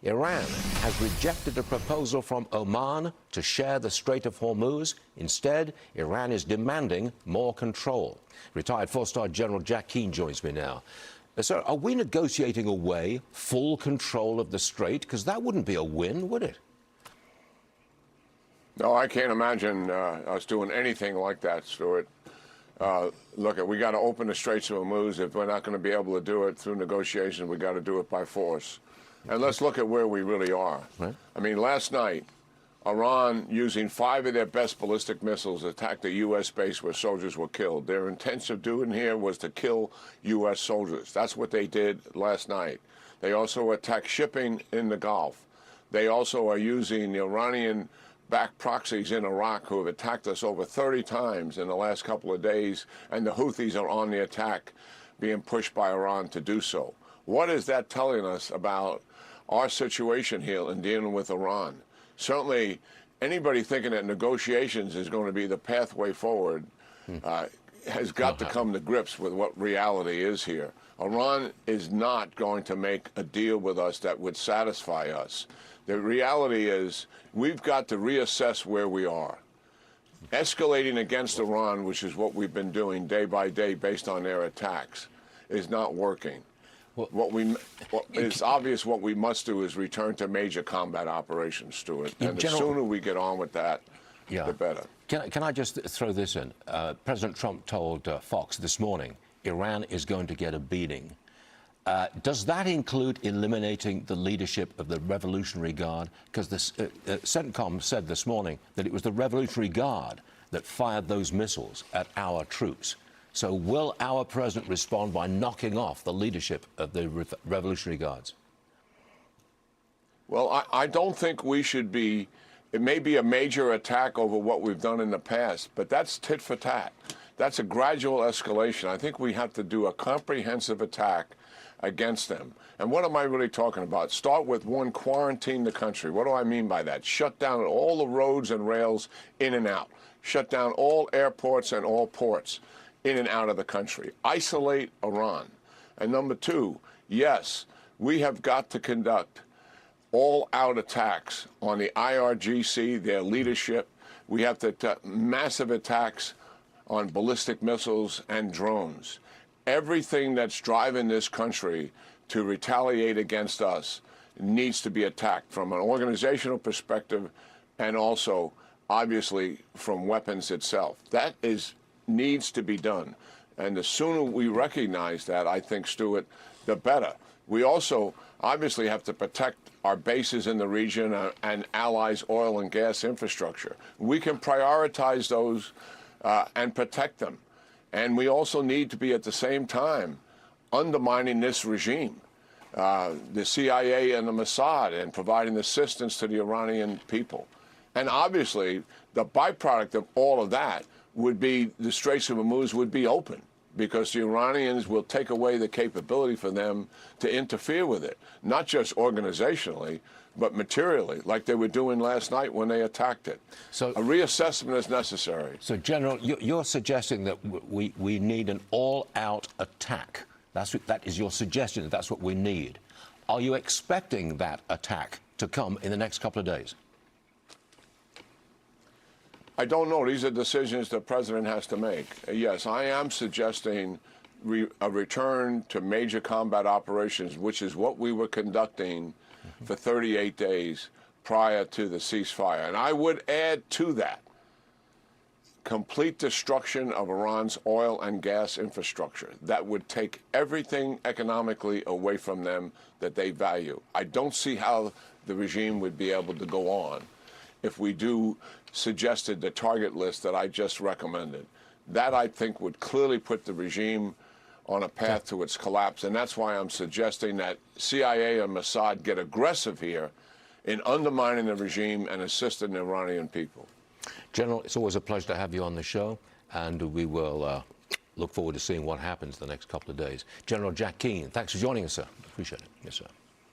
Iran has rejected a proposal from Oman to share the Strait of Hormuz. Instead, Iran is demanding more control. Retired four-star General Jack Keane joins me now. Sir, are we negotiating away full control of the Strait? Because that wouldn't be a win, would it? No, I can't imagine us doing anything like that, Stuart. Look, we got to open the Straits of Hormuz. If we're not going to be able to do it through negotiations, we got to do it by force. And let's look at where we really are. Right. I mean, last night, Iran, using 5 of their best ballistic missiles, attacked a U.S. base where soldiers were killed. Their intention of doing here was to kill U.S. soldiers. That's what they did last night. They also attacked shipping in the Gulf. They also are using the Iranian-backed proxies in Iraq who have attacked us over 30 times in the last couple of days, and the Houthis are on the attack, being pushed by Iran to do so. What is that telling us about our situation here in dealing with Iran? Certainly, anybody thinking that negotiations is going to be the pathway forward has got to come to grips with what reality is here. Iran is not going to make a deal with us that would satisfy us. The reality is we've got to reassess where we are. Escalating against Iran, which is what we've been doing day by day based on their attacks, is not working. It's obvious what we must do is return to major combat operations, Stuart. And the sooner we get on with that, the better. Can I just throw this in? President Trump told Fox this morning Iran is going to get a beating. Does that include eliminating the leadership of the Revolutionary Guard? Because the CENTCOM said this morning that it was the Revolutionary Guard that fired those missiles at our troops. So will our president respond by knocking off the leadership of the Revolutionary Guards? Well, I don't think we should be. It may be a major attack over what we've done in the past, but that's tit for tat. That's a gradual escalation. I think we have to do a comprehensive attack against them. And what am I really talking about? Start with one, quarantine the country. What do I mean by that? Shut down all the roads and rails in and out. Shut down all airports and all ports in and out of the country. Isolate Iran. And number 2, yes, we have got to conduct all-out attacks on the IRGC, their leadership. We have to massive attacks on ballistic missiles and drones. Everything that's driving this country to retaliate against us needs to be attacked from an organizational perspective and also, obviously, from weapons itself. That needs to be done. And the sooner we recognize that, I think, Stuart, the better. We also obviously have to protect our bases in the region and allies' oil and gas infrastructure. We can prioritize those and protect them. And we also need to be, at the same time, undermining this regime, the CIA and the Mossad, and providing assistance to the Iranian people. And obviously, the byproduct of all of that would be the Straits of Hormuz would be open, because the Iranians will take away the capability for them to interfere with it, not just organizationally, but materially, like they were doing last night when they attacked it. So a reassessment is necessary. So, General, you're suggesting that we need an all-out attack. That is your suggestion. That's what we need. Are you expecting that attack to come in the next couple of days? I don't know. These are decisions the president has to make. Yes, I am suggesting a return to major combat operations, which is what we were conducting for 38 days prior to the ceasefire. And I would add to that complete destruction of Iran's oil and gas infrastructure. That would take everything economically away from them that they value. I don't see how the regime would be able to go on if we suggested the target list that I just recommended. That, I think, would clearly put the regime on a path to its collapse, and that's why I'm suggesting that CIA and Mossad get aggressive here in undermining the regime and assisting the Iranian people. General, it's always a pleasure to have you on the show, and we will look forward to seeing what happens the next couple of days. General Jack Keane, thanks for joining us, sir. Appreciate it. Yes, sir.